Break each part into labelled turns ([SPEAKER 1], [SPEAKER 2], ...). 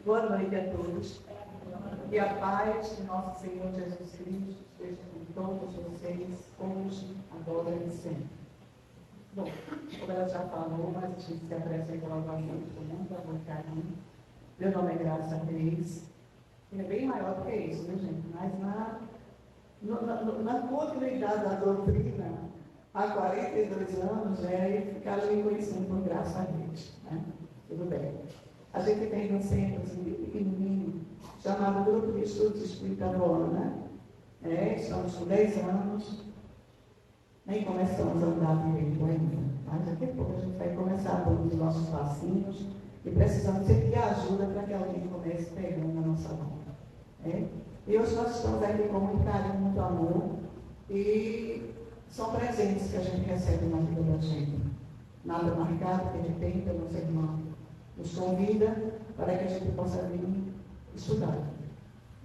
[SPEAKER 1] Boa noite a todos. Que a paz de nosso Senhor Jesus Cristo esteja com todos vocês, hoje, agora e sempre. Bom, como ela já falou, mas a gente se apresenta novamente com muito amor e carinho. Meu nome é Graça Reis. É bem maior do que isso, né, gente? Mas na continuidade da doutrina, há 42 anos, ficar ali conhecendo por Graça Reis. Né? Tudo bem. A gente tem um centro assim, bem pequenininho, chamado Grupo de Estudos Espírita Luana. Estamos com 10 anos, nem começamos a andar direito ainda, mas daqui a pouco a gente vai começar a pôr os nossos passinhos e precisamos sempre de ajuda para que alguém comece pegando na nossa mão. E hoje nós estamos aqui com muito carinho, muito amor, e são presentes que a gente recebe na vida da gente. Nada marcado que de repente a nossa irmã nos convida para que a gente possa vir estudar.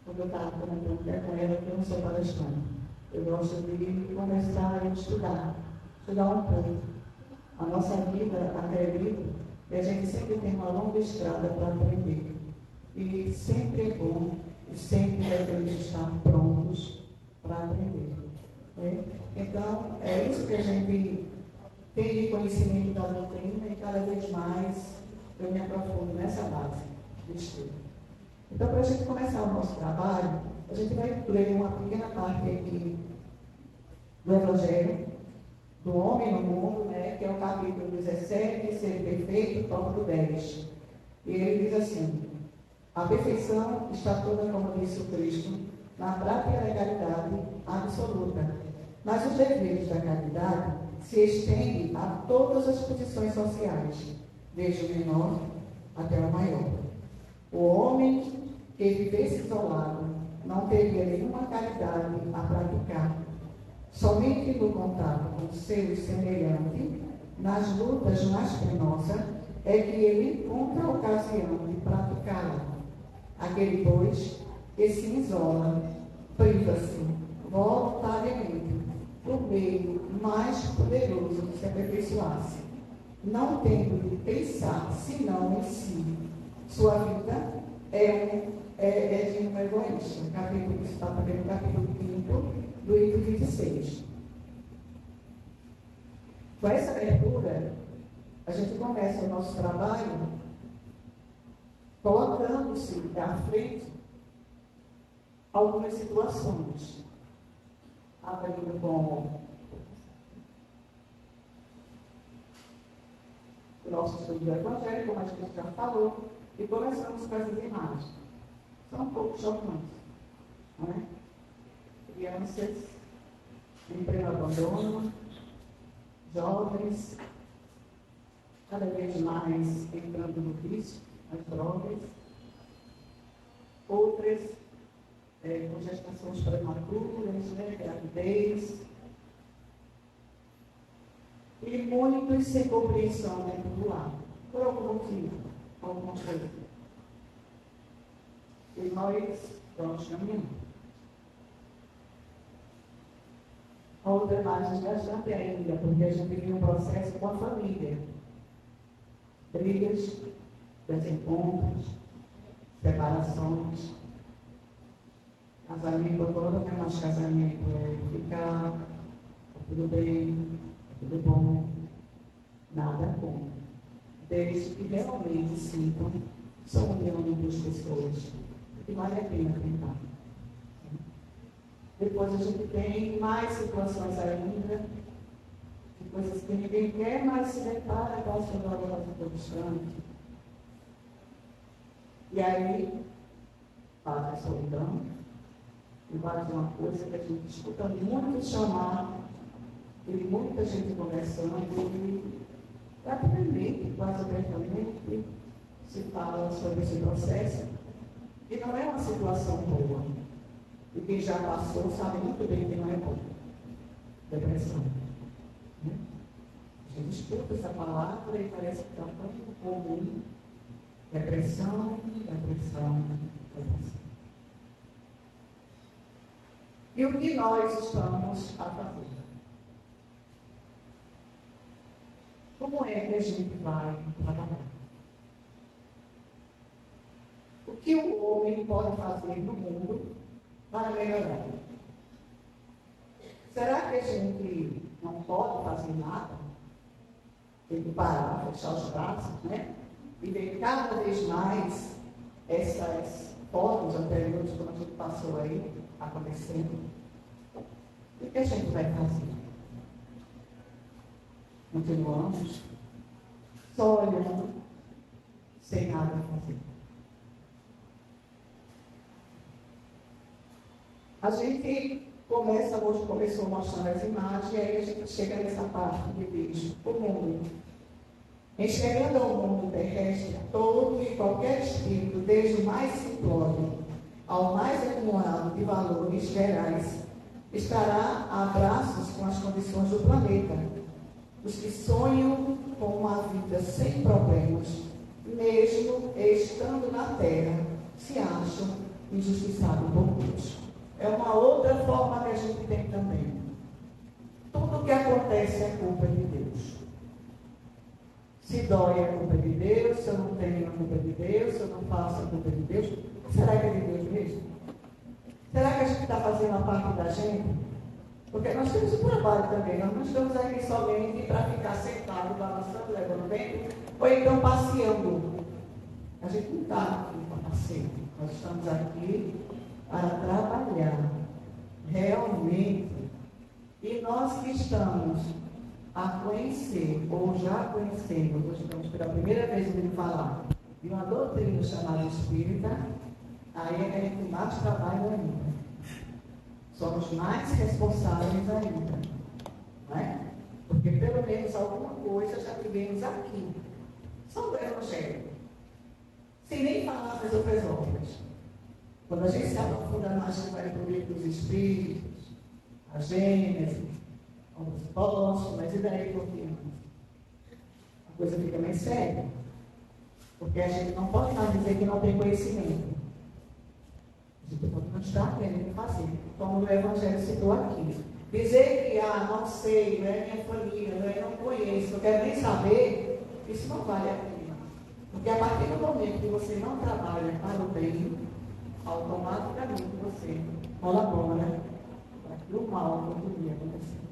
[SPEAKER 1] Quando eu estava comentando com ela, que eu não sou palestrante, eu gosto de conversar e estudar um pouco. A nossa vida, acredito, e a gente sempre tem uma longa estrada para aprender. E sempre é bom, e sempre devemos estar prontos para aprender. Então, é isso que a gente tem de conhecimento da doutrina e cada vez mais eu me aprofundo nessa base de estudo. Então, para a gente começar o nosso trabalho, a gente vai ler uma pequena parte aqui do Evangelho do Homem no Mundo, que é o capítulo 17, Ser Perfeito, tópico 10. E ele diz assim: a perfeição está toda, como disse o Cristo, na prática da caridade absoluta. Mas os deveres da caridade se estendem a todas as posições sociais, desde o menor até o maior. O homem que vivesse isolado não teria nenhuma caridade a praticar. Somente no contato com seus semelhantes, nas lutas mais penosas, é que ele encontra a ocasião de praticá-la. Aquele, pois, que se isola, priva-se voluntariamente do meio mais poderoso de se aperfeiçoar-se, não tendo de pensar senão em si. Sua vida é de um egoísta. Capítulo 5, do item 26. Com essa abertura, a gente começa o nosso trabalho colocando-se à frente algumas situações, abrindo com o nosso estudo do Evangelho, como a gente já falou, e começamos com essas imagens. São um pouco chocantes, não é? Crianças em pleno abandono, jovens, cada vez mais entrando no vício, nas drogas, outras com gestações prematuras, gravidez, e muitos sem compreensão dentro do lar, por algum motivo, alguma coisa. E nós vamos caminhando. A outra imagem bastante ainda, porque a gente vive um processo com a família. Brigas, desencontros, separações, casamento agora não é mais casamento, ficar tudo bem, tudo bom, nada bom. Desde que realmente sintam são união de duas pessoas, que vale a pena tentar. Depois a gente tem mais situações ainda, de coisas que ninguém quer, mas se depara com a sua valor distante. E aí, bate a solidão, e bate uma coisa que a gente escuta muito chamar, e muita gente conversando, e praticamente, quase abertamente, se fala sobre esse processo, e não é uma situação boa. E quem já passou sabe muito bem que não é bom. Depressão. A gente escuta essa palavra e parece que está tão comum. Depressão, depressão, depressão. E o que nós estamos a fazer? Como é que a gente vai trabalhar? O homem pode fazer no mundo para melhorar? Será que a gente não pode fazer nada? Tem que parar, fechar os braços, né? E ver cada vez mais essas fotos anteriores, como a gente passou aí, acontecendo. O que a gente vai fazer? Continuamos só olhando, sem nada a fazer. A gente começou mostrando as imagens, e aí a gente chega nessa parte que diz o mundo. Enxergando ao mundo terrestre, todo e qualquer espírito, desde o mais simplório ao mais acumulado de valores gerais, estará a braços com as condições do planeta. Os que sonham com uma vida sem problemas, mesmo estando na Terra, se acham injustiçados por Deus. É uma outra forma que a gente tem também. Tudo o que acontece é culpa de Deus. Se dói é culpa de Deus, se eu não tenho é culpa de Deus, se eu não faço é culpa de Deus. Será que é de Deus mesmo? Será que a gente está fazendo a parte da gente? Porque nós temos um trabalho também, nós não estamos aqui somente para ficar sentado, balançando, levando vento, ou então passeando. A gente não está aqui para passeio, nós estamos aqui para trabalhar realmente. E nós que estamos a conhecer, ou já conhecemos, hoje estamos pela primeira vez ouvindo falar de uma doutrina chamada espírita, aí é que a gente mais trabalha ainda. Somos mais responsáveis ainda, não é? Porque pelo menos alguma coisa já tivemos aqui. Só o Evangelho. Sem nem falar das outras obras. Quando a gente se aprofunda mais, a gente vai para o livro dos Espíritos, a Gênesis, os apóstolos, e daí porque a coisa fica mais séria. Porque a gente não pode mais dizer que não tem conhecimento. A gente pode não estar querendo fazer, como o Evangelho citou aqui. Dizer que, não sei, não é minha família, não conheço, não quero nem saber, isso não vale a pena. Porque a partir do momento que você não trabalha para o bem, automaticamente você colabora para que o mal não poderia acontecer.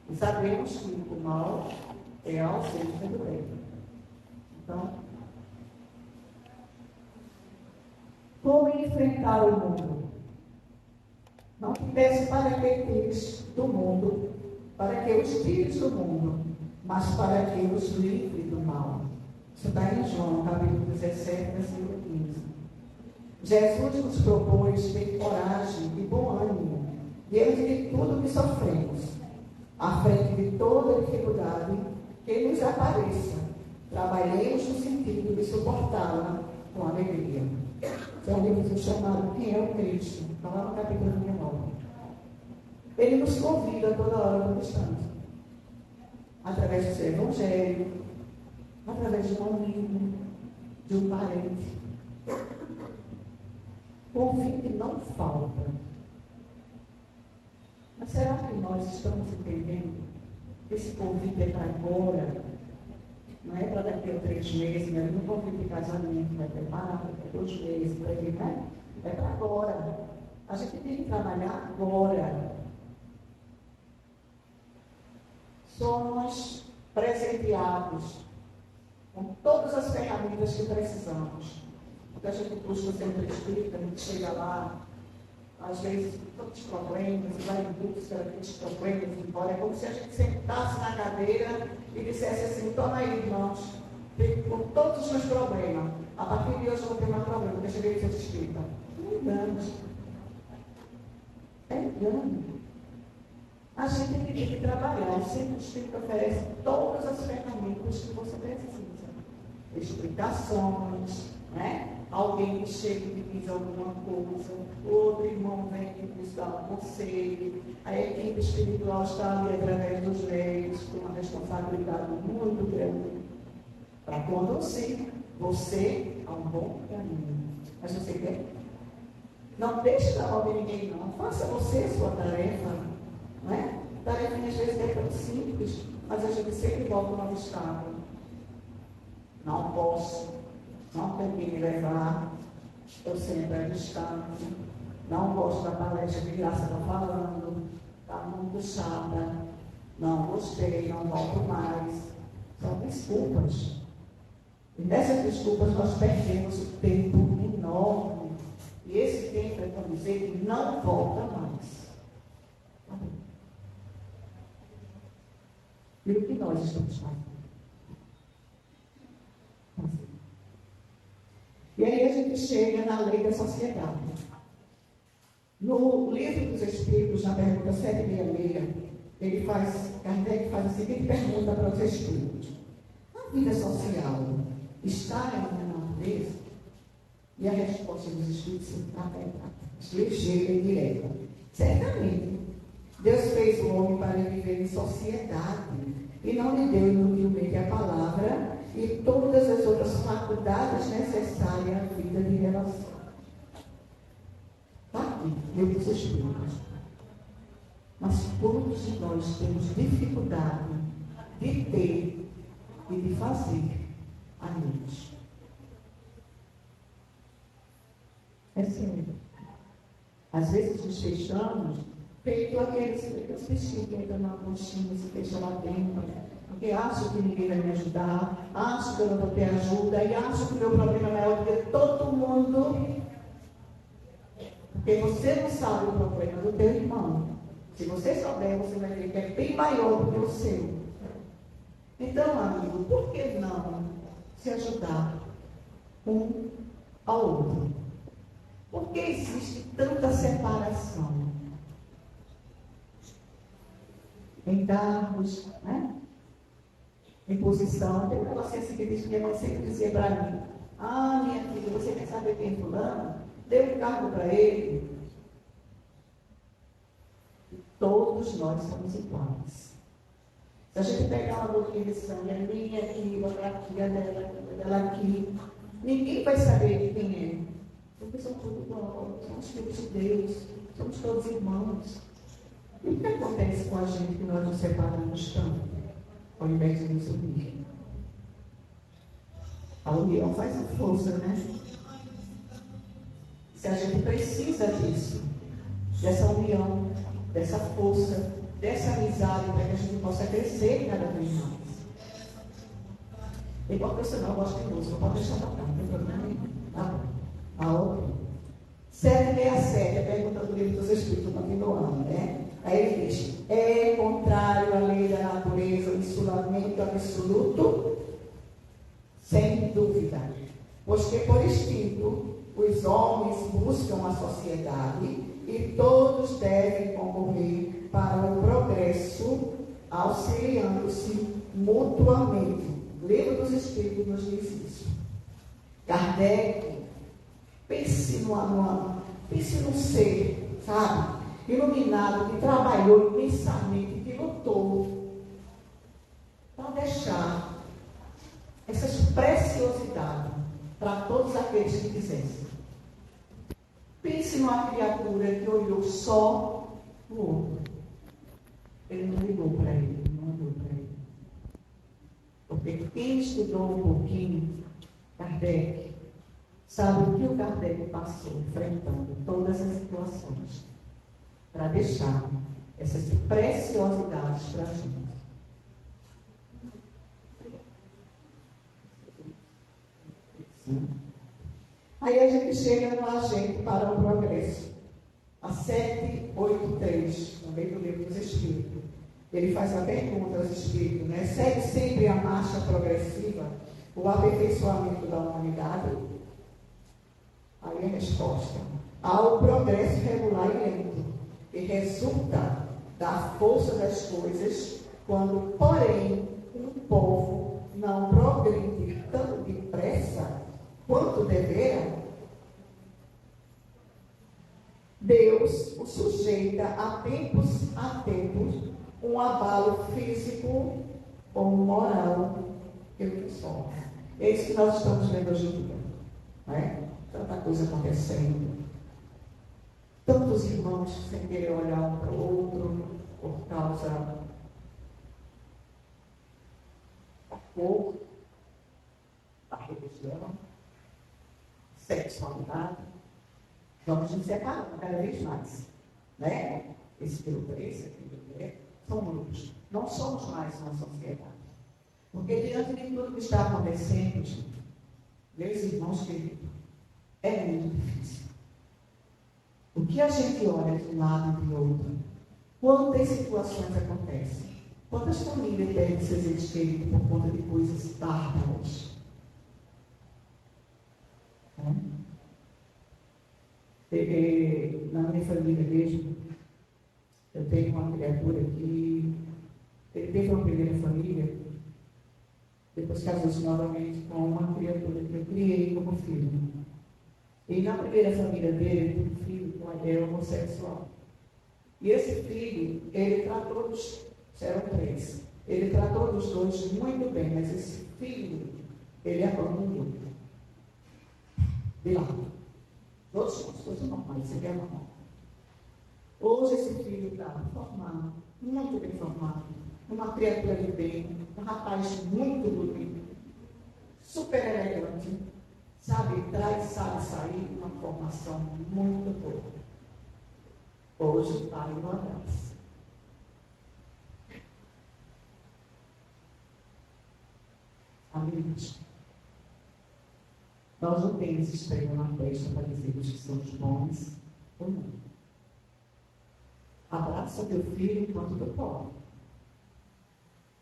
[SPEAKER 1] E sabemos que o mal é a ausência do bem. Então, como enfrentar o mundo? Não te peço para que do mundo, para que os tires do mundo, mas para que os livre do mal. Isso está em João, capítulo 17, versículo 15. Jesus nos propôs ter coragem e bom ânimo diante de tudo que sofremos, à frente de toda dificuldade que nos apareça. Trabalhemos no sentido de suportá-la com alegria. É um livro chamado Quem é o Cristo? Está lá no capítulo 19. Ele nos convida a toda hora do instante, através do seu evangelho, através de um amigo, de um parente. Convite não falta. Mas será que nós estamos entendendo que esse convite é para agora? Não é para daqui a 3 meses, não é um convite de casamento, vai preparar para 2 meses, para vir, né? É para agora. A gente tem que trabalhar agora. Somos presenteados com todas as ferramentas que precisamos. Porque a gente busca sempre espírita, a gente chega lá, às vezes, com tantos problemas, e vai em busca daqueles problemas, embora. É como se a gente sentasse na cadeira e dissesse assim: toma aí, irmãos, com todos os meus problemas. A partir de hoje eu vou ter mais problema, porque eu cheguei a ser espírita. Não engano. É engano. A gente tem que trabalhar. O Centro Espírita oferece todas as ferramentas que você precisa. Explicações, né? Alguém que chega e diz alguma coisa, outro irmão vem e diz dar um conselho, a equipe espiritual está ali através dos meios, com uma responsabilidade muito grande para conduzir você a um bom caminho. Mas você quer? Não deixe na mão de ninguém, não. Faça você a sua tarefa. Não é? Tarefa às vezes é tão simples, mas a gente sempre volta no obstáculo. Não posso, não tem que me levar, eu sempre à distância, não gosto da palestra que Graça está falando, está muito chata, não gostei, não volto mais. São desculpas. E nessas desculpas nós perdemos o tempo enorme. E esse tempo é para dizer que não volta mais. E o que nós estamos fazendo? E aí a gente chega na lei da sociedade. No livro dos Espíritos, na pergunta 766, Kardec faz a seguinte pergunta para os Espíritos: a vida social está em uma natureza? E a resposta dos Espíritos é ligeira e direta. Certamente, Deus fez o homem para viver em sociedade e não lhe deu inutilmente a palavra e todas as outras faculdades necessárias à vida de relação. Está aqui, livro dos Espíritos. Mas todos de nós temos dificuldade de ter e de fazer amigos. É sério. Às vezes nos fechamos, feito aqueles bichinhos que entram na conchinha e se fecham lá dentro, porque acho que ninguém vai me ajudar, acho que eu não vou ter ajuda, e acho que o meu problema é maior do que todo mundo, porque você não sabe o problema do teu irmão. Se você souber, você vai ver que é bem maior do que o seu. Então, amigo, por que não se ajudar um ao outro? Por que existe tanta separação? Em cargos, né? Em posição. Tem um negócio assim que minha mãe sempre dizia para mim: ah, minha filha, você quer saber quem é fulano? Dê um cargo para ele. Todos nós somos iguais. Se a gente pegar uma boquinha de sangue, a minha aqui, outra aqui, a dela aqui, ninguém vai saber de quem é. Porque somos todos iguais, somos filhos de Deus, somos todos irmãos. E o que acontece com a gente que nós nos separamos tanto, ao invés de nos unir? A união faz a força, né? Se a gente precisa disso, dessa união, dessa força, dessa amizade, para que a gente possa crescer cada vez mais. E qual profissional gosta de música? Pode deixar para cá, não tem problema nenhum. Tá bom. A outra. 767, a pergunta do livro dos Espíritos, continuando, né? Aí ele diz: é contrário à lei da natureza o isolamento absoluto? Sem dúvida. Pois que por instinto os homens buscam a sociedade e todos devem concorrer para o progresso, auxiliando-se mutuamente. O livro dos Espíritos nos diz isso. Kardec, pense num ser, sabe, iluminado, que trabalhou imensamente, que lutou para deixar essas preciosidades para todos aqueles que quisessem. Pense numa criatura que olhou só o outro. Ele não ligou para ele, não olhou para ele. Porque quem estudou um pouquinho Kardec sabe o que o Kardec passou enfrentando todas as situações para deixar essas preciosidades para a gente. Sim. Aí a gente chega no agente para o progresso. A 783, também do livro dos Espíritos. Ele faz uma pergunta aos Espíritos, né? Segue sempre a marcha progressiva, o aperfeiçoamento da humanidade? Aí a resposta: há o progresso regular e lento, que resulta da força das coisas, quando, porém, um povo não progride tão depressa quanto devera, Deus o sujeita a tempos um abalo físico ou moral que o sofre. É isso que nós estamos vendo hoje em dia, não é? Tanta coisa acontecendo, tantos irmãos sem querer olhar um para o outro por causa da cor, da religião, sexualidade, vamos nos separando cada vez mais. Né? Esse grupo, esse aqui, são grupos. Não somos mais uma sociedade. Porque diante de tudo que está acontecendo, gente, meus irmãos queridos, é muito difícil. O que a gente olha de um lado e de outro, quantas situações acontecem, quantas famílias perdem seus entes queridos por conta de coisas bárbaras. Na minha família mesmo, eu tenho uma criatura que ele teve uma primeira família, depois casou-se novamente com uma criatura que eu criei como filho. E na primeira família dele, ele teve um filho com uma ideia homossexual. E esse filho, ele tratou dos, eram 3, ele tratou dos 2 muito bem, mas esse filho, ele abandonou de lado. Todos são as coisas normais, isso aqui é normal. Hoje esse filho está formado, muito bem formado, uma criatura de bem, um rapaz muito bonito, super elegante, sabe entrar e sabe sair, uma formação muito boa. Hoje está em uma graça. Amigos, nós não temos estrela na testa para dizermos que somos bons ou não. Abraça teu filho enquanto tu pode.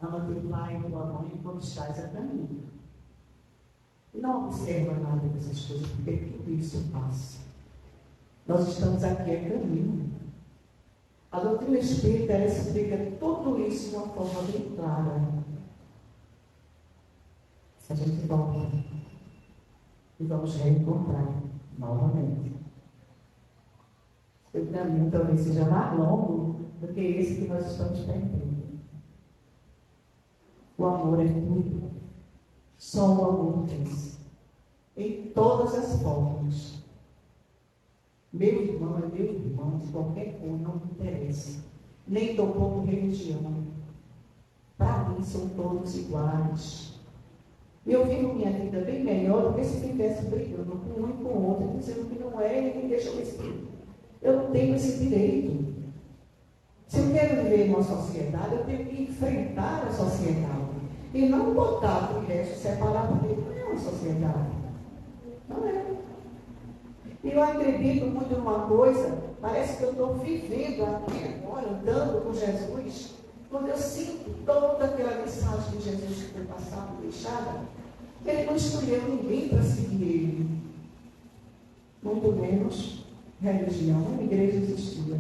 [SPEAKER 1] Ama teu pai e tua mãe enquanto estás a caminho. E não observa nada dessas coisas, porque tudo isso passa. Nós estamos aqui a caminho. A doutrina espírita, ela explica tudo isso de uma forma bem clara. Se a gente volta e vamos reencontrar novamente. O caminho talvez seja mais longo do que esse que nós estamos perdendo. O amor é tudo. Só o amor tem. Em todas as formas. Meu irmão é meu irmão, de qualquer cor, não me interessa. Nem tão pouco religião. Para mim são todos iguais. Eu vivo minha vida bem melhor do que se estivesse brigando com um e com o outro, dizendo que não é e me deixa o espírito. Eu não tenho esse direito. Se eu quero viver em uma sociedade, eu tenho que enfrentar a sociedade. E não botar o resto separado, porque não é uma sociedade. Não é. E eu acredito muito numa coisa, parece que eu estou vivendo aqui agora, andando com Jesus, quando eu sinto toda aquela mensagem de Jesus que foi passada e deixada, ele não escolheu ninguém para seguir ele. Muito menos religião, uma igreja existia.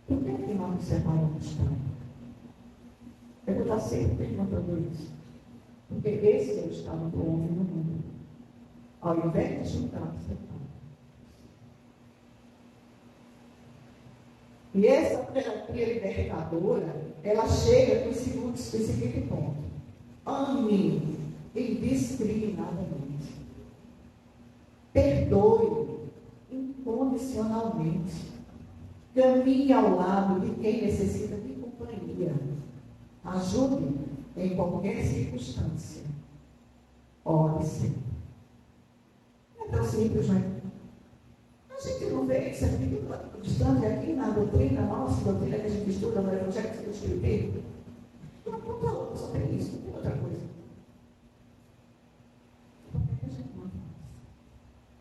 [SPEAKER 1] Por que nós nos separamos tanto? Eu vou estar sempre perguntando isso. Porque esse é o estado do homem no mundo. Ao invés de juntar-nos, separar. E essa terapia libertadora, ela chega com esse seguinte ponto. Ame indiscriminadamente. Perdoe incondicionalmente. Caminhe ao lado de quem necessita de companhia. Ajude em qualquer circunstância. Ore sempre. Não é tão simples, não é? A gente não vê isso aqui distante aqui na doutrina nossa, doutrina que a gente estuda no Evangelho que se escreveu. Uma ponta outra, só tem isso, não tem outra coisa. Por que a gente não faz?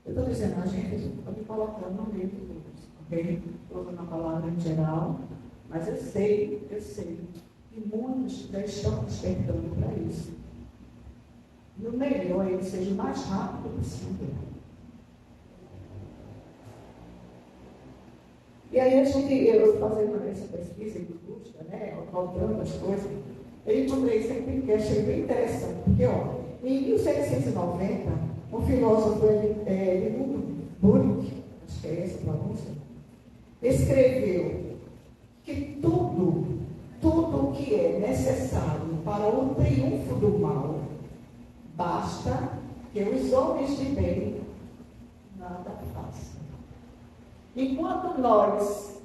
[SPEAKER 1] Eu estou dizendo a gente pode colocar no meio de todos, ok? Estou usando a palavra em geral, mas eu sei que muitos já estão despertando para isso. E o melhor é que seja o mais rápido possível. E aí eu fazendo essa pesquisa que busca, né, voltando as coisas, eu encontrei isso aqui que achei bem interessante, porque, ó, em 1790, um filósofo, Burke, acho que é essa a pronúncia, escreveu que tudo o que é necessário para o triunfo do mal, basta que os homens de bem nada façam. Enquanto nós,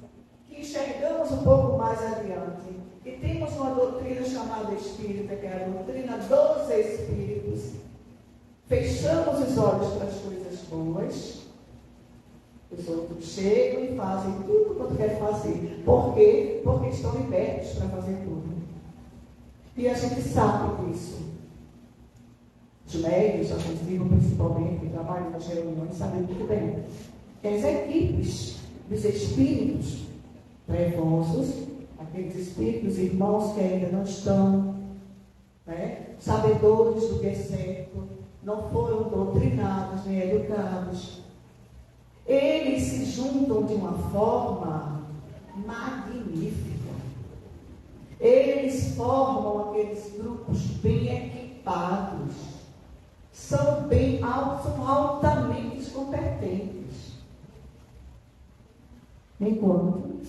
[SPEAKER 1] que enxergamos um pouco mais adiante, e temos uma doutrina chamada espírita, que é a doutrina dos espíritos, fechamos os olhos para as coisas boas, os outros chegam e fazem tudo quanto querem fazer. Por quê? Porque estão libertos para fazer tudo. E a gente sabe disso. Os médicos, ofensivos principalmente, que trabalham nas reuniões, sabem muito bem. Que as equipes dos espíritos trevosos, aqueles espíritos irmãos que ainda não estão, sabedores do que é certo, não foram doutrinados nem educados, eles se juntam de uma forma magnífica. Eles formam aqueles grupos bem equipados, são altamente competentes. Enquanto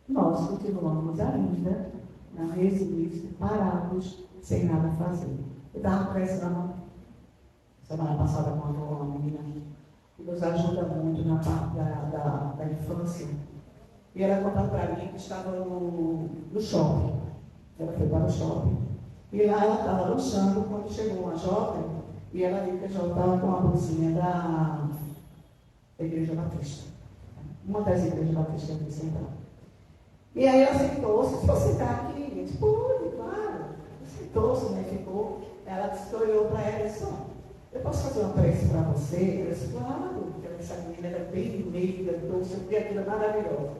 [SPEAKER 1] nós continuamos ainda na mesmice, parados, sem nada fazer. Eu estava conversando semana passada com uma menina que nos ajuda muito na parte da infância. E ela contou para mim que estava no shopping. Ela foi para o shopping. E lá ela estava lanchando quando chegou uma jovem, e ela viu que a jovem estava com a blusinha da Igreja Batista. Uma das igrejas batistas aqui central. E aí ela sentou-se, se você está aqui, gente, pode, claro. Sentou-se, né, ficou. Ela disse, olhou para ela e disse, eu posso fazer uma prece para você? Ela disse, claro, porque essa menina era bem meiga, doce, criatura maravilhosa.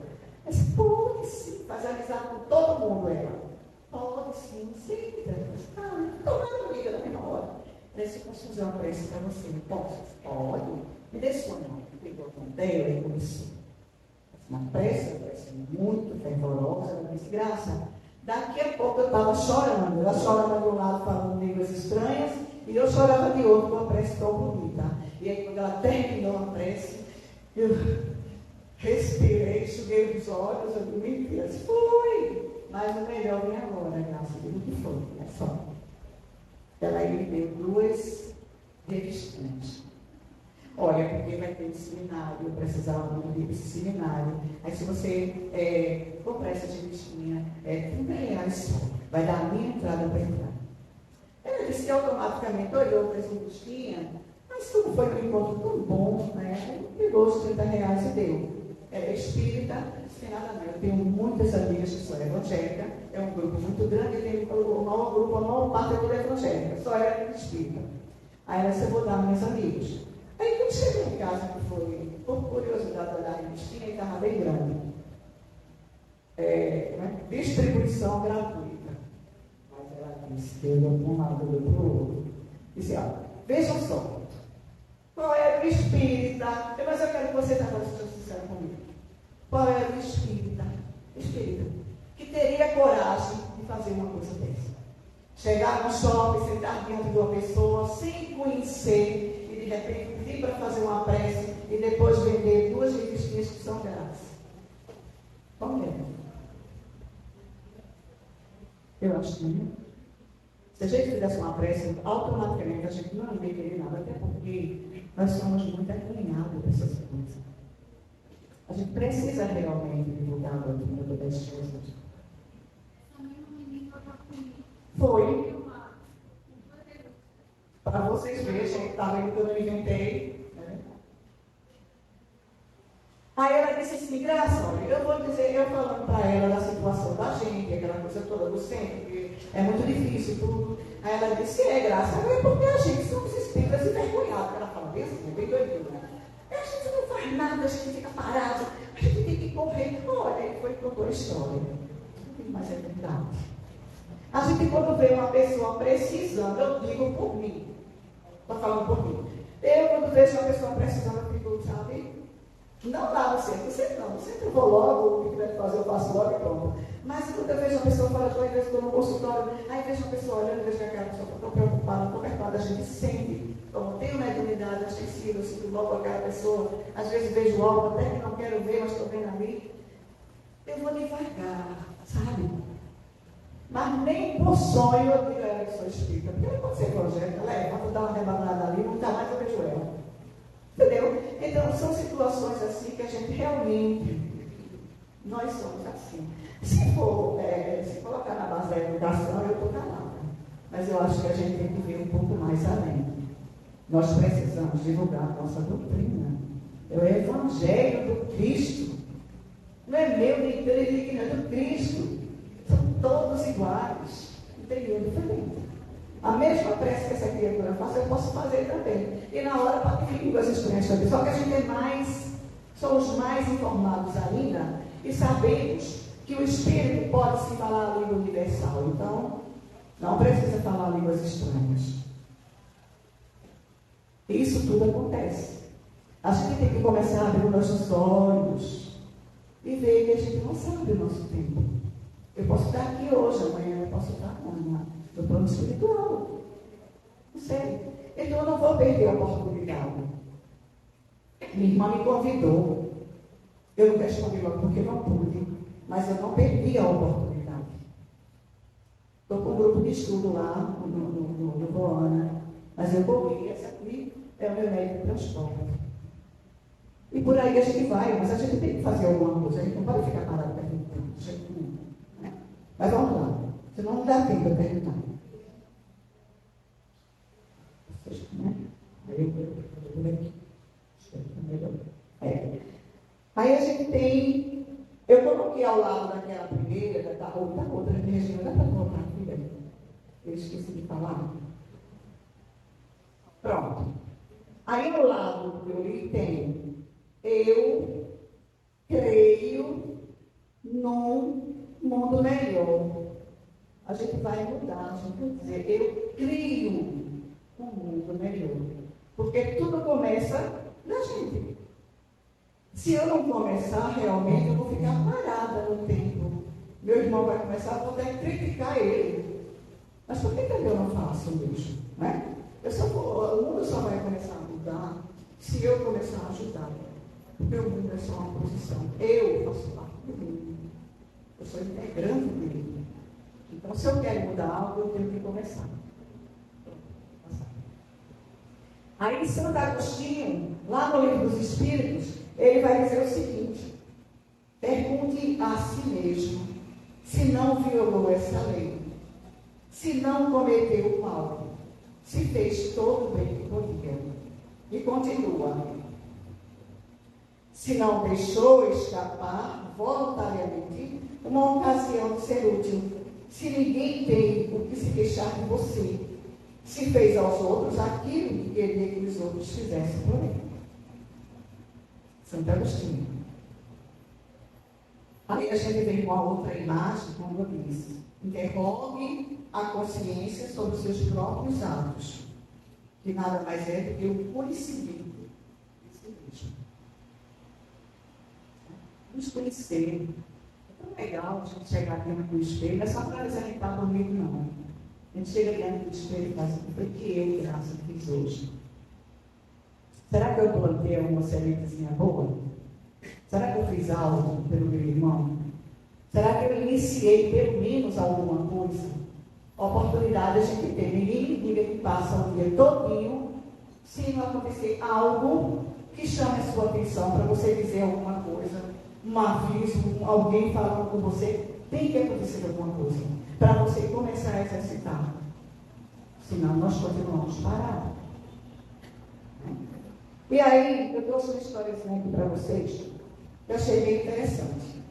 [SPEAKER 1] Ela disse, pode sim, faz amizade com todo mundo, ela. Pode sim, senta. Não estou amiga da mesma hora. Ela disse, posso fazer uma prece para você? Posso? Pode. Me dê sua mão. Pegou a mão dela e começou. Uma prece muito fervorosa. Ela disse, Graça, daqui a pouco eu estava chorando. Ela chorava de um lado falando línguas estranhas e eu chorava de outro com uma prece tão bonita. E aí quando ela terminou a prece, eu respirei, enxuguei os olhos, eu dormi e disse, foi. Mas o melhor vem agora, Graça, digo que foi, é só. Ela me deu 2 revistinhas. Olha, porque vai ter um seminário, eu precisava muito ir para esse seminário. Aí se você comprar essa revistinha, R$30 só. Vai dar a minha entrada para entrar. Ela disse que automaticamente olhou para essa revistinha, mas como foi um encontro tão bom, né? Pegou os R$30 e deu. Ela é espírita, sem nada não. Eu tenho muitas amigas que são evangélicas, é um grupo muito grande, e tem o maior grupo, a maior parte é toda evangélica, só ela é espírita. Aí ela disse, eu vou dar aos meus amigos. Aí quando chegou em casa, que foi, por curiosidade, olhar a revistinha, e estava bem grande. Distribuição gratuita. Mas ela disse, deu um lado do outro. Disse, vejam só, qual era o espírita? Mas eu quero que você seja sincero comigo. Qual era o espírita que teria coragem de fazer uma coisa dessa? Chegar no shopping, sentar diante de uma pessoa sem conhecer e de repente pedir para fazer uma prece e depois vender 2 revistinhas que são grátis. Como é? Eu acho que não. Se a gente fizesse uma prece, automaticamente a gente não ia querer nada, até porque nós somos muito alinhados dessas coisas. A gente precisa realmente divulgar a doutrina das coisas. Foi. Para vocês verem, gente, está vendo que eu não inventei. Né? Aí ela disse assim, Graça, olha, eu vou dizer, eu falando para ela da situação da gente, aquela coisa toda do centro, que é muito difícil tudo. Aí ela disse, Graça, é porque a gente somos espíritas envergonhados. Ela fala bem assim, bem doidinho, né? A gente não faz nada, a gente fica parado, a gente tem que correr. Olha, ele foi e contou a história. Mas é verdade. A gente, quando vê uma pessoa precisando, eu digo por mim. Estou falando por mim. Eu, quando vejo uma pessoa precisando, eu fico, sabe? Não dá no centro, sempre eu vou logo, o que tiver que fazer eu faço logo e pronto. Mas quando eu vejo uma pessoa fora, às vezes estou no consultório, aí vejo uma pessoa olhando, vejo que aquela pessoa está tão preocupada, a gente sente, como tenho mediunidade, assistido, eu sinto logo aquela pessoa, às vezes vejo algo até que não quero ver, mas estou vendo ali. Eu vou devagar, sabe? Mas nem por sonho eu digo a ela que sou espírita, porque ela pode ser evangélica, levanta, dá uma rebanada ali, nunca mais eu vejo ela. Entendeu? Então, são situações assim que a gente realmente, nós somos assim. Se colocar na base da educação, eu estou calada. Mas eu acho que a gente tem que ver um pouco mais Nós precisamos divulgar a nossa doutrina. É o Evangelho do Cristo. Não é meu, nem teu, nem é do Cristo. São todos iguais. Não tem nenhum diferente. A mesma prece que essa criatura faz, eu posso fazer também. E na hora pode vir com as experiências também. Só que a gente somos mais informados ainda e sabemos que o Espírito pode se falar a língua universal. Então, não precisa falar línguas estranhas. Isso tudo acontece. A gente tem que começar a abrir os nossos olhos e ver que a gente não sabe o nosso tempo. Eu posso estar aqui hoje, amanhã eu posso estar no plano espiritual. Não sei. Então eu não vou perder a oportunidade. Minha irmã me convidou. Eu não respondi logo porque não pude, mas eu não perdi a oportunidade. Estou com um grupo de estudo lá no Goana, mas eu corri, essa aqui é o meu meio de transporte. E por aí a gente vai, mas a gente tem que fazer alguma coisa, a gente não pode ficar parado perguntando, de jeito nenhum, né? Mas vamos lá, senão não dá tempo de perguntar. Né? Aí eu aqui. Aí a gente tem, eu coloquei ao lado daquela primeira, da outra, Regina, dá para colocar aqui, né? Eu esqueci de falar. Pronto. Aí ao lado do que eu li tem, eu creio num mundo melhor. A gente vai mudar, a gente vai dizer, eu crio um mundo melhor. Porque tudo começa da gente. Se eu não começar realmente, eu vou ficar parada no tempo. Meu irmão vai começar, eu vou até criticar ele. Mas por que eu não faço mesmo? Né? O mundo só vai começar a mudar se eu começar a ajudar. Porque o mundo é só uma posição. Eu faço parte do mundo. Eu sou integrante dele. Então, se eu quero mudar algo, eu tenho que começar. Aí, Santo Agostinho, lá no Livro dos Espíritos, ele vai dizer o seguinte: pergunte a si mesmo se não violou essa lei, se não cometeu o mal, se fez todo o bem que podia. E continua: se não deixou escapar voluntariamente uma ocasião de ser útil, se ninguém tem o que se queixar de você, se fez aos outros aquilo que queria que os outros fizessem por ele. Santo Agostinho. Aí a gente vem com a outra imagem, como eu disse: interrogue a consciência sobre os seus próprios atos, que nada mais é do que o conhecimento de si mesmo. Nos conhecer. É tão legal a gente chegar diante do espelho, não é só para dizer que está dormindo, não. A gente chega diante do espelho e faz assim: foi que eu, graça, fiz hoje. Será que eu plantei alguma sementezinha boa? Será que eu fiz algo pelo meu irmão? Será que eu iniciei pelo menos alguma coisa? Oportunidade a gente tem. Ninguém me diga que passa o dia todinho se não acontecer algo que chame a sua atenção para você dizer alguma coisa, um aviso, alguém falando com você. Tem que acontecer alguma coisa para você começar a exercitar. Senão nós continuamos parados. E aí, eu trouxe uma historiazinha aqui para vocês, que eu achei bem interessante.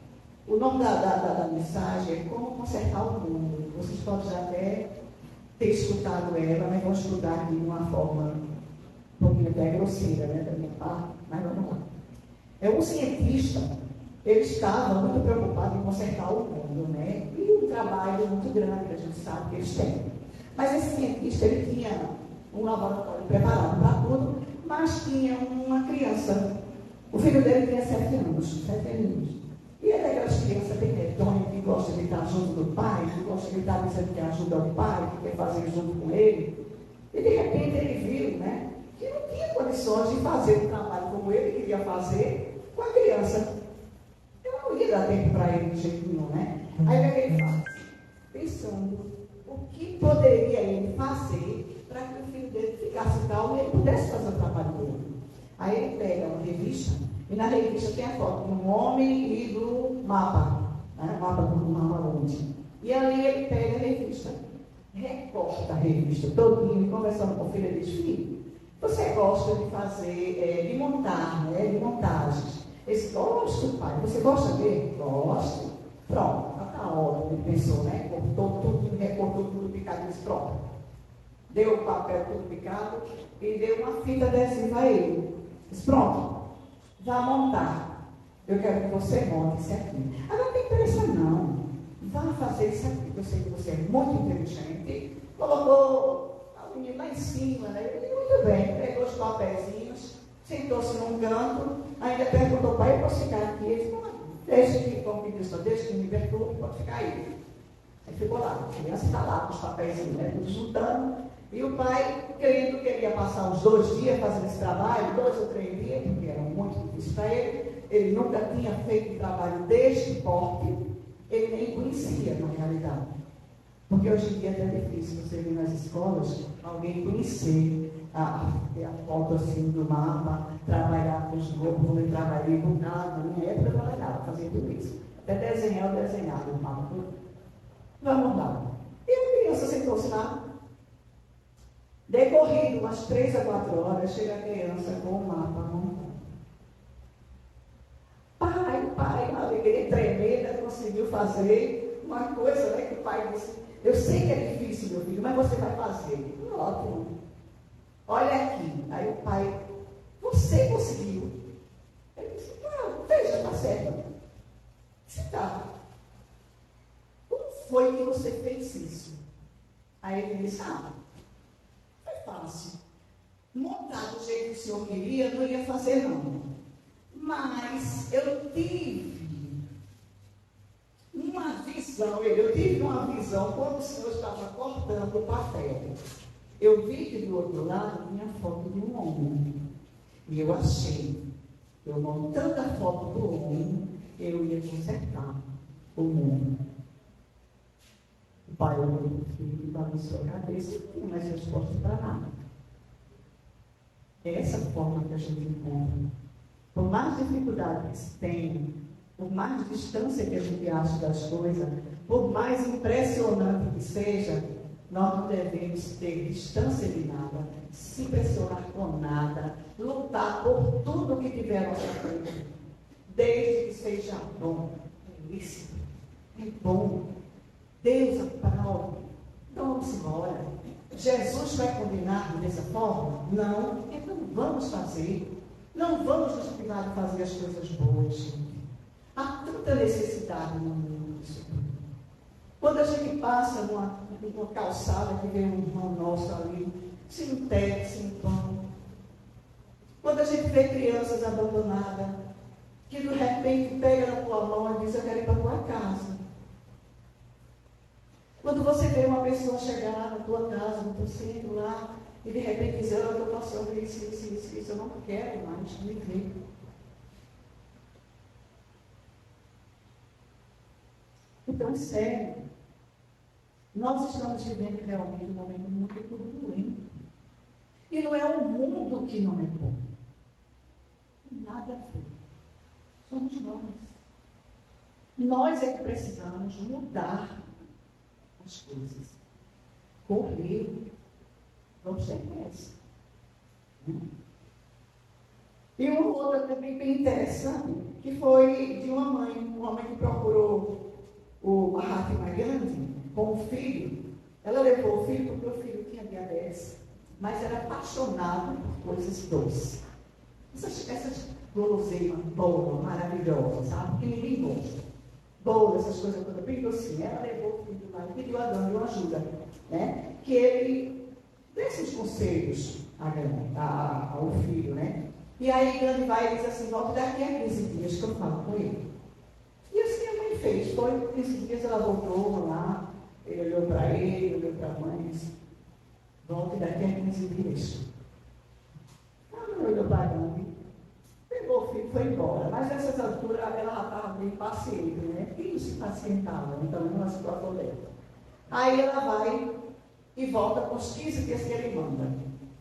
[SPEAKER 1] O nome da mensagem é Como Consertar o Mundo. Vocês podem já até ter escutado ela, mas vão estudar aqui de uma forma um pouquinho até grosseira, né, da minha parte, mas vamos lá. É um cientista, ele estava muito preocupado em consertar o mundo, né? E um trabalho muito grande que a gente sabe que eles têm. Mas esse cientista, ele tinha um laboratório preparado para tudo, mas tinha uma criança. O filho dele tinha 7 anos, 7 aninhos. E ele é aquelas crianças bem medonhas, que gosta de estar junto do pai, que gosta de estar dizendo que ajuda o pai, que quer fazer junto com ele. E de repente ele viu, né, que não tinha condições de fazer um trabalho como ele queria fazer com a criança. Eu não ia dar tempo para ele de jeito nenhum, né? Aí o que ele faz? Pensando o que poderia ele fazer para que o filho dele ficasse calmo e ele pudesse fazer o trabalho dele. Aí ele pega uma revista, e na revista tem a foto do homem e do mapa, né? O mapa do mapa mundi. E ali ele pega a revista, recorta a revista todinho, e conversando com o filho, ele diz: filho, Você gosta de fazer, de montar, né? De montagens. Esse gosto, pai. Você gosta dele? Gosto. Pronto, está ótimo. Ele pensou, né? Cortou tudo, recortou tudo picado. Disse, pronto. Deu o papel tudo picado e deu uma fita adesiva a ele. Disse, pronto, vá montar. Eu quero que você monte isso aqui. Ah, não tem pressa não. Vá fazer isso aqui. Eu sei que você é muito inteligente. Colocou a menina lá em cima, né? Ele disse, muito bem, pegou os papéis, sentou-se num canto, ainda perguntou, pai, eu posso ficar aqui? Ele disse, deixa que, como que diz, deixa que me perturbe, pode ficar aí. Aí ficou lá, a criança está lá com os papéis, né, tudo juntando. E o pai, crendo que ele ia passar uns 2 dias fazendo esse trabalho, 2 ou 3 dias, porque era muito difícil para ele nunca tinha feito um trabalho deste porte, ele nem conhecia na realidade. Porque hoje em dia é difícil você ver nas escolas alguém conhecer a foto assim do mapa, trabalhar com os grupos, como eu trabalhei com nada, na minha época eu trabalhava, fazia tudo isso. Até desenhar, eu desenhava o mapa todo. Vamos lá. E a criança sentou-se lá. Decorrido umas 3 a 4 horas, chega a criança com o mapa montado. Pai, uma alegria tremenda, conseguiu fazer uma coisa, né, que o pai disse, eu sei que é difícil, meu filho, mas você vai fazer. Ótimo. Olha aqui. Aí o pai, você conseguiu. Ele disse, veja, está certo. Se está. Como foi que você fez isso? Aí ele disse, foi fácil. Montar do jeito que o senhor queria, não ia fazer não. Mas eu tive uma visão quando o senhor estava cortando o papel. Eu vi que do outro lado tinha a foto de um homem. E eu achei, eu montando a foto do homem, eu ia consertar o mundo. O pai olhou para o filho e balançou a cabeça e não tinha mais resposta para nada. É essa forma que a gente encontra. Por mais dificuldade que se tem, por mais distância que a gente acha das coisas, por mais impressionante que seja, nós não devemos ter distância de nada, se impressionar com nada, lutar por tudo que tiver à nossa frente, desde que seja bom, é lícito, é bom, Deus aprova. Então vamos embora. Jesus vai condenar dessa forma? Não, então vamos fazer. Não vamos nos privar de fazer as coisas boas. Há tanta necessidade no mundo disso. Quando a gente passa numa calçada que vê um irmão nosso ali, sem teto, sem pão. Quando a gente vê crianças abandonadas, que de repente pega na tua mão e diz, eu quero ir para a tua casa. Quando você vê uma pessoa chegar na tua casa, no teu centro lá, e de repente dizer, eu estou passando isso, eu não quero mais viver. Então, é sério. Nós estamos vivendo realmente um momento muito turbulento. E não é o mundo que não é bom. Nada a ver. Somos nós. Nós é que precisamos mudar as coisas. Correr. Vamos ter pressa. E uma outra também bem interessante, que foi de uma mãe que procurou o Mahatma Gandhi com o filho. Ela levou o filho porque o filho tinha diabetes, mas era apaixonado por coisas doces. Essas guloseimas boas, maravilhosas, sabe? Que ninguém gosta. Boas, essas coisas todas bem docinhas. Ela levou o filho lá e pediu a Gandhi uma ajuda, né? Que ele desse os conselhos ao filho, né? E aí Gandhi vai e diz assim, volte daqui a 15 dias que eu falo com ele. E assim a mãe fez. Foi 15 dias, ela voltou lá, ele olhou para ele, olhou para a mãe e disse, volte daqui a 15 dias. A mãe olhou para Gandhi, pegou o filho e foi embora. Mas nessas alturas ela já estava bem paciente, né? Quem se pacientava, então não se situação dela. Aí ela vai e volta com os 15 dias que ele manda.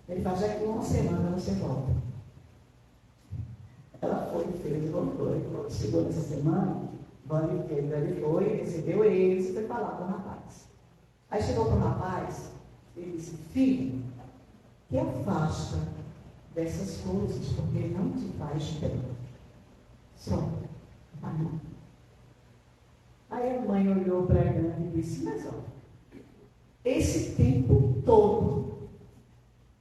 [SPEAKER 1] Ele faz aqui uma semana, você volta. Ela foi, fez, voltou. E quando chegou nessa semana, ele foi, recebeu eles e foi falar com o rapaz. Aí chegou para o rapaz e disse, filho, que afasta dessas coisas, porque não te faz bem. Só. Amém. Aí a mãe olhou para ela e disse, mas ó, esse tempo todo,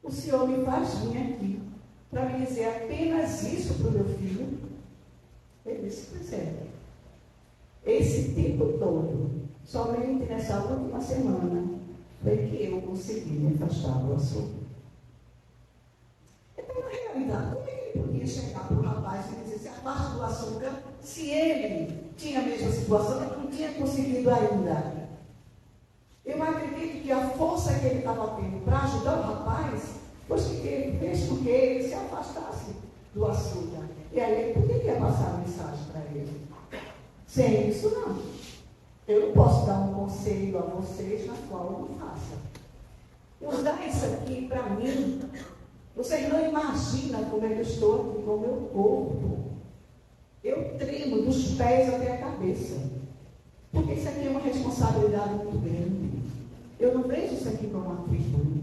[SPEAKER 1] o senhor me faz vir aqui para me dizer apenas isso para o meu filho? Ele disse, pois é. Esse tempo todo, somente nessa última semana, foi que eu consegui me afastar do açúcar. Então, na realidade, como é que ele podia chegar para o rapaz e dizer, se afasta do açúcar, se ele tinha a mesma situação, ele não tinha conseguido ainda? Eu acredito que a força que ele estava tendo para ajudar o rapaz, foi que ele fez com que ele se afastasse do açúcar. E aí ele poderia passar a mensagem para ele. Sem isso, não. Eu não posso dar um conselho a vocês na qual eu não faça. Usar isso aqui para mim, vocês não imaginam como é que eu estou aqui com o meu corpo. Eu tremo dos pés até a cabeça. Porque isso aqui é uma responsabilidade muito grande. Eu não vejo isso aqui como uma tribuna.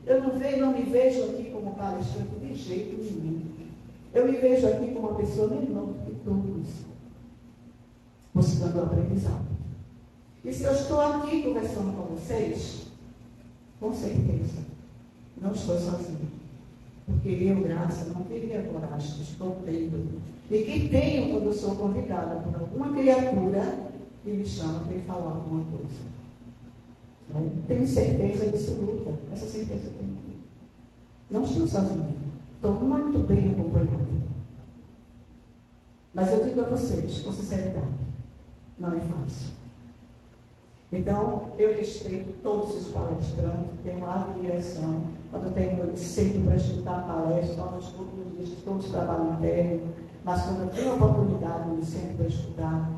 [SPEAKER 1] Eu não me vejo aqui como palestrante de jeito nenhum. Eu me vejo aqui como uma pessoa menor do que todos, buscando o aprendizado. E se eu estou aqui conversando com vocês, com certeza, não estou sozinho. Porque eu, Graça, não teria coragem, estou tendo. E que tenho quando eu sou convidada por alguma criatura que me chama para ir falar alguma coisa. Tenho certeza absoluta, essa certeza eu tenho. Não estou sozinho. Estou muito bem acompanhado. Mas eu digo a vocês, com sinceridade, não é fácil. Então, eu respeito todos os palestrantes, tenho uma direção, quando eu tenho sempre para escutar a palestra, nós todos trabalham interno, mas quando eu tenho a oportunidade, eu sempre para escutar,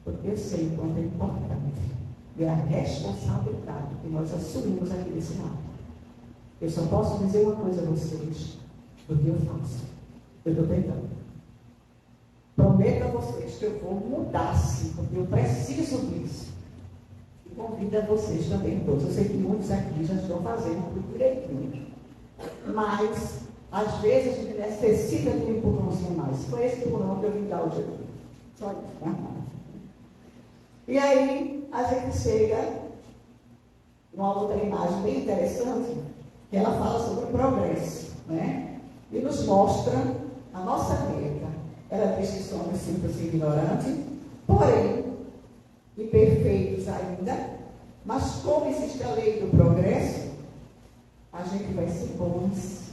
[SPEAKER 1] porque eu sei o quanto é importante e a responsabilidade que nós assumimos aqui nesse lado. Eu só posso dizer uma coisa a vocês, porque eu faço. Eu estou tentando. Prometo a vocês que eu vou mudar sim, porque eu preciso disso. E convido a vocês também todos. Eu sei que muitos aqui já estão fazendo tudo direitinho. Mas, às vezes, a gente necessita de um empurrãozinho mais. Foi esse empurrão que eu vim dar hoje aqui. Só isso. E aí, a gente chega numa outra imagem bem interessante, que ela fala sobre o progresso, né? E nos mostra a nossa meta. Ela diz que somos simples e ignorantes, porém, imperfeitos ainda, mas como existe a lei do progresso, a gente vai ser bons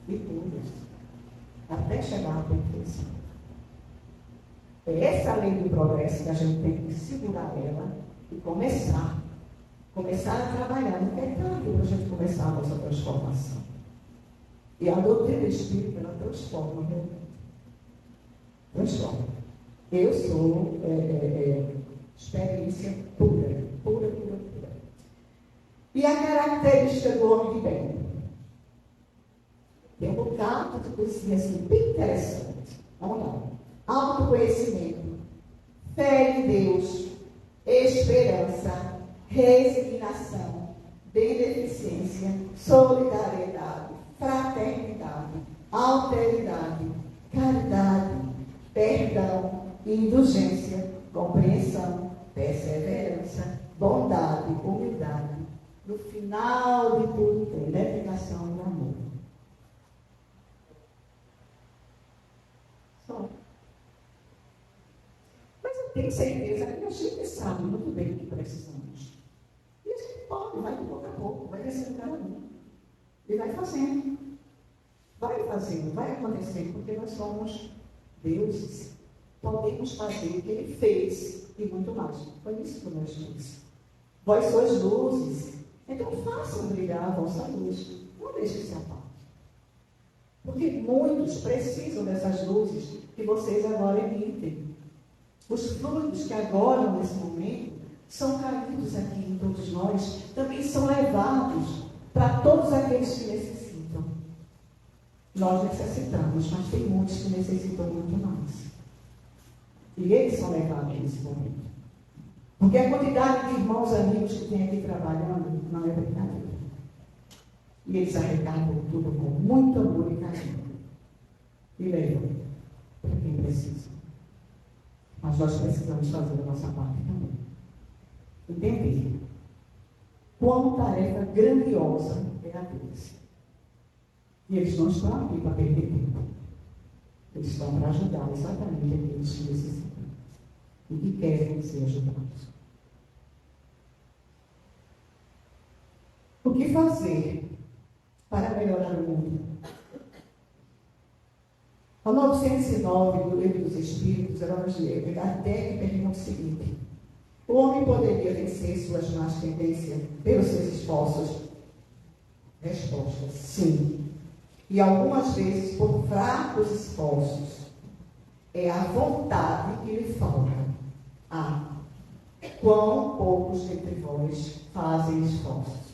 [SPEAKER 1] e puros, até chegar à perfeição. É essa lei do progresso que a gente tem que segurar ela e começar a trabalhar. Não é tarde para a gente começar a nossa transformação. E a doutrina espírita, ela transforma realmente. Transforma. Eu sou experiência pura. E a característica do homem de bem? Tem um bocado de coisinha assim, bem interessante. Vamos lá. Autoconhecimento, fé em Deus, esperança, resignação, beneficência, solidariedade, fraternidade, alteridade, caridade, perdão, indulgência, compreensão, perseverança, bondade, humildade. No final de tudo tem dedicação e amor. Só. Mas eu tenho certeza que a gente sabe muito bem o que precisamos. E a gente pode, vai de pouco a pouco, vai descendo cada um. E vai fazendo. Vai acontecer, porque nós somos deuses. Podemos fazer o que ele fez e muito mais. Foi isso que nós fizemos. Vós sois luzes. Então façam brilhar a vossa luz. Não deixem se apagar. Porque muitos precisam dessas luzes que vocês agora emitem. Os fluidos que agora, nesse momento, são caídos aqui em todos nós, também são levados para todos aqueles que necessitam. Nós necessitamos, mas tem muitos que necessitam muito mais. E eles são levados nesse momento. Porque a quantidade de irmãos amigos que tem aqui trabalhando não é brincadeira. E eles arrecadam tudo com muito amor e carinho. E levam para quem precisa. Mas nós precisamos fazer a nossa parte também. Entender quão tarefa grandiosa é a deles. E eles não estão aqui para perder tempo. Eles estão para ajudar exatamente aqueles que necessitam e que querem ser ajudados. O que fazer para melhorar o mundo? A 909 do Livro dos Espíritos, Evangelho, Kardec pergunta o seguinte: o homem poderia vencer suas más tendências pelos seus esforços? Resposta: sim. E algumas vezes por fracos esforços. É a vontade que lhe falta. Quão poucos dentre vós fazem esforços.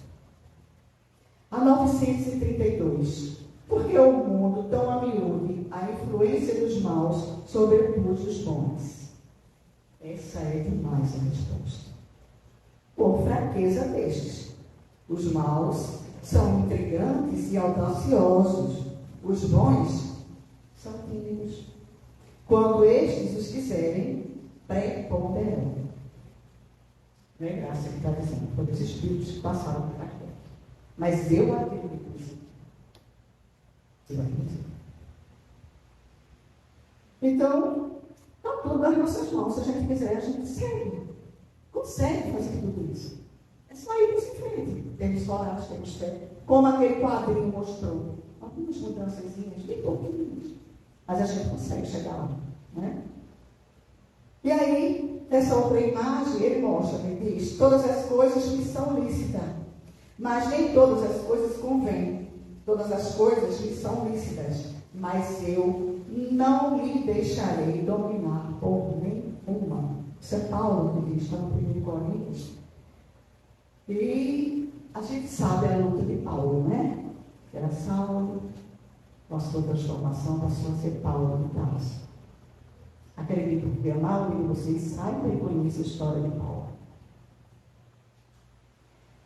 [SPEAKER 1] A 932. Porque o mundo tão a miúde a influência dos maus sobrepuja os bons? Essa é demais a resposta. Por fraqueza destes. Os maus são intrigantes e audaciosos. Os bons são tímidos. Quando estes os quiserem, preponderarão. Não é graça que está dizendo. Todos os espíritos que passaram por aqui. Mas eu acredito nisso. Você vai acreditar. Então, está tudo nas nossas mãos. Se a gente quiser, a gente consegue fazer tudo isso. É só irmos em frente. Temos coragem, temos fé. Como aquele quadrinho mostrou. Algumas mudançazinhas, bem pouquinhas. Mas a gente consegue chegar lá. Né? E aí, nessa outra imagem, ele mostra, ele diz: todas as coisas me são lícitas, mas nem todas as coisas convêm. Todas as coisas me são lícitas, mas eu não lhe deixarei dominar por nenhuma. Isso é Paulo que diz, está no 1 Coríntios. E a gente sabe a luta de Paulo, né? Que era Saulo, com a sua transformação, passou a ser Paulo de Tarso. Acredito que a maioria de vocês saiba e conhece a história de Paulo.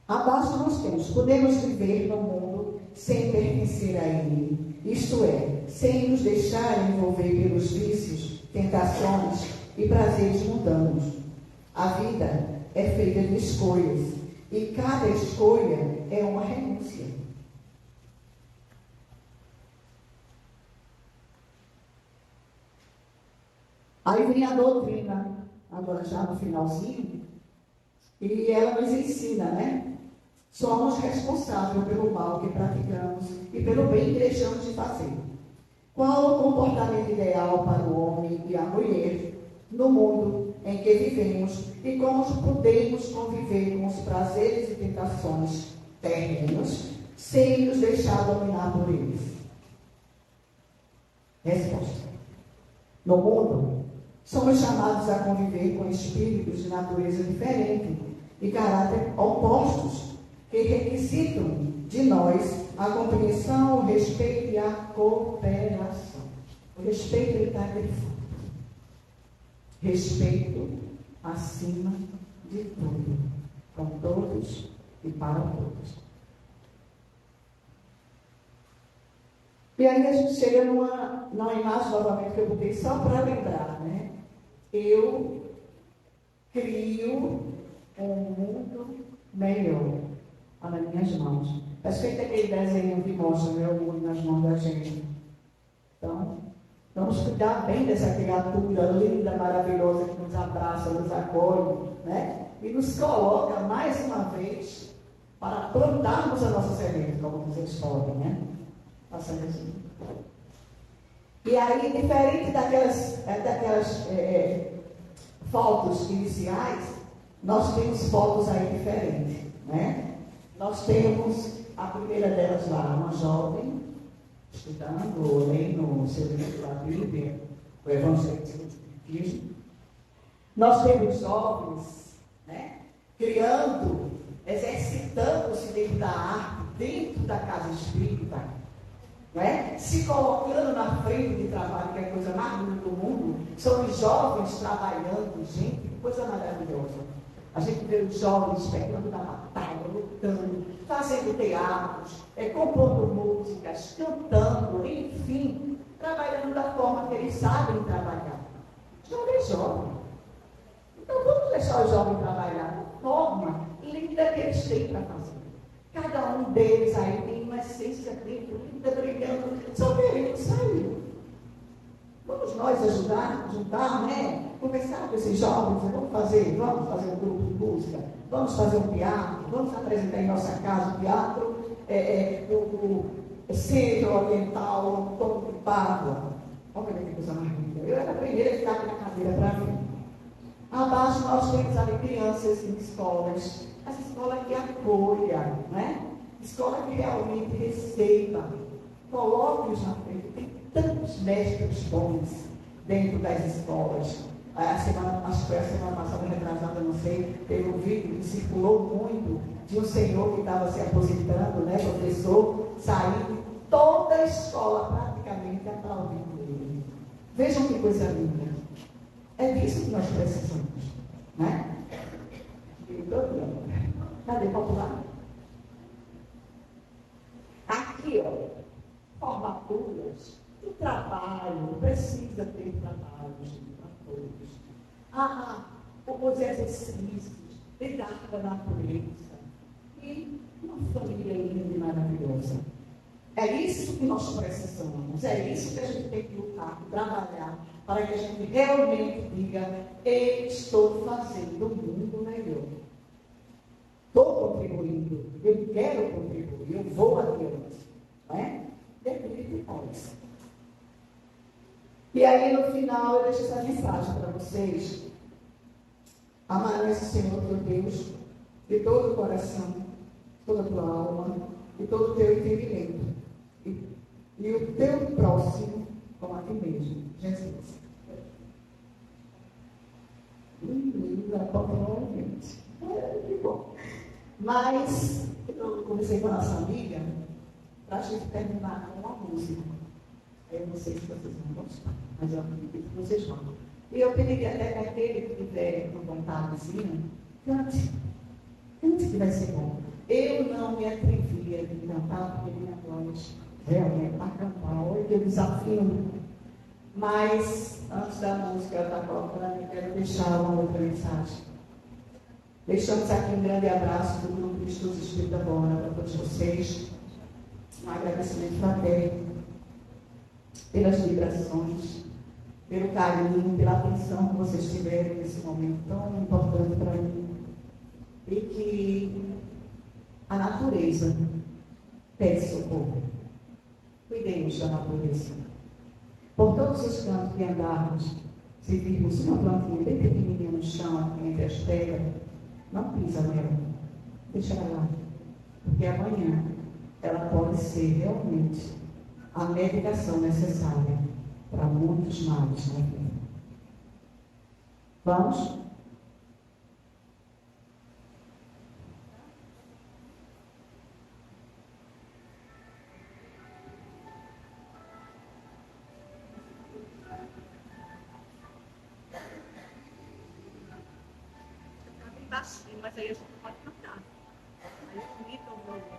[SPEAKER 1] Abaixo nós temos: podemos viver no mundo sem pertencer a ele, isto é, sem nos deixar envolver pelos vícios, tentações e prazeres mundanos. A vida é feita de escolhas, e cada escolha é uma renúncia. Aí vem a doutrina, agora já no finalzinho, e ela nos ensina, né? Somos responsáveis pelo mal que praticamos e pelo bem que deixamos de fazer. Qual o comportamento ideal para o homem e a mulher no mundo em que vivemos e como podemos conviver com os prazeres e tentações terrenos sem nos deixar dominar por eles? Resposta: no mundo, somos chamados a conviver com espíritos de natureza diferente e caráter opostos, que requisitam de nós a compreensão, o respeito e a cooperação. O respeito ele está grifado. Respeito acima de tudo, com todos e para todos. E aí a gente chega numa imagem novamente que eu botei só para lembrar, né? Eu crio um mundo melhor. Está nas minhas mãos. Acho que tem aquele desenho que mostra o meu mundo nas mãos da gente. Então, vamos cuidar bem dessa criatura linda, maravilhosa que nos abraça, nos acolhe, né? E nos coloca mais uma vez para plantarmos a nossa semente, como vocês podem, né? Passando assim. E aí, diferente daquelas fotos iniciais, nós temos fotos aí diferentes, né? Nós temos a primeira delas lá, uma jovem, estudando, lendo o seu livro da Bíblia, o Evangelho do Espiritismo. Nós temos jovens, né, criando, exercitando-se dentro da arte, dentro da casa espírita, né, se colocando na frente de trabalho, que é a coisa mais linda do mundo. São os jovens trabalhando, gente, que coisa maravilhosa. A gente vê os jovens pegando na batalha, lutando, fazendo teatros, compondo músicas, cantando, enfim, trabalhando da forma que eles sabem trabalhar. Jovem, jovem. Então vamos deixar o jovem trabalhar da forma linda que eles têm para fazer. Cada um deles aí tem uma essência dentro, linda, brilhando, só querendo sair. Vamos nós ajudar, juntar, né? Conversar com esses jovens, vamos fazer um grupo de música, vamos fazer um teatro, vamos apresentar em nossa casa o teatro, o Centro Oriental, Toco de Pádua. Olha que coisa mais linda. Eu era a primeira que estava na cadeira para mim. Abaixo nós temos ali crianças em escolas, as escolas que acolham, né? Escola que realmente receba, coloque-os na frente. Tem tantos mestres bons dentro das escolas. Acho que foi a semana passada, retrasada, não sei, teve um vídeo que circulou muito de um senhor que estava se aposentando, né, professor, saindo, toda a escola praticamente aplaudindo ele. Vejam que coisa linda. É disso que nós precisamos, né? Cadê popular? Aqui, ó, formaturas, o trabalho, precisa ter trabalhos para todos. Os exercícios, lidar com a natureza e uma família linda e maravilhosa. É isso que nós precisamos, é isso que a gente tem que lutar, trabalhar, para que a gente realmente diga: eu estou fazendo o mundo melhor. Estou contribuindo, eu quero contribuir, eu vou adiante. Não é? Depende de nós. E aí, no final, eu deixo essa mensagem para vocês. Amarás o Senhor teu Deus de todo o coração, toda a tua alma e todo o teu entendimento. E o teu próximo como a ti mesmo. Jesus. Linda, gente. Que bom. Mas, eu comecei com a nossa amiga para a gente terminar com uma música. Eu não sei se vocês vão gostar, mas eu acredito que vocês vão. E eu pediria até que aquele que tiver com vontadezinha, cante que vai ser bom. Eu não me atrevia de cantar, porque minha voz realmente para cantar, olha que desafio. Mas, antes da música estar colocando, eu quero deixar uma outra mensagem. Deixamos aqui um grande abraço do Grupo de Estudos Espírita Bona para todos vocês. Um agradecimento fraterno pelas vibrações, pelo carinho, pela atenção que vocês tiveram nesse momento tão importante para mim. E que a natureza pede socorro. Cuidemos da natureza. Por todos os cantos que andarmos, se virmos uma plantinha bem pequenininha no chão, entre as pedras, não pisa nela. Deixa ela lá. Porque amanhã ela pode ser realmente a medicação necessária para muitos males na vida. Vamos? Está bem baixinho, mas aí a gente pode cantar. Aí eu grito.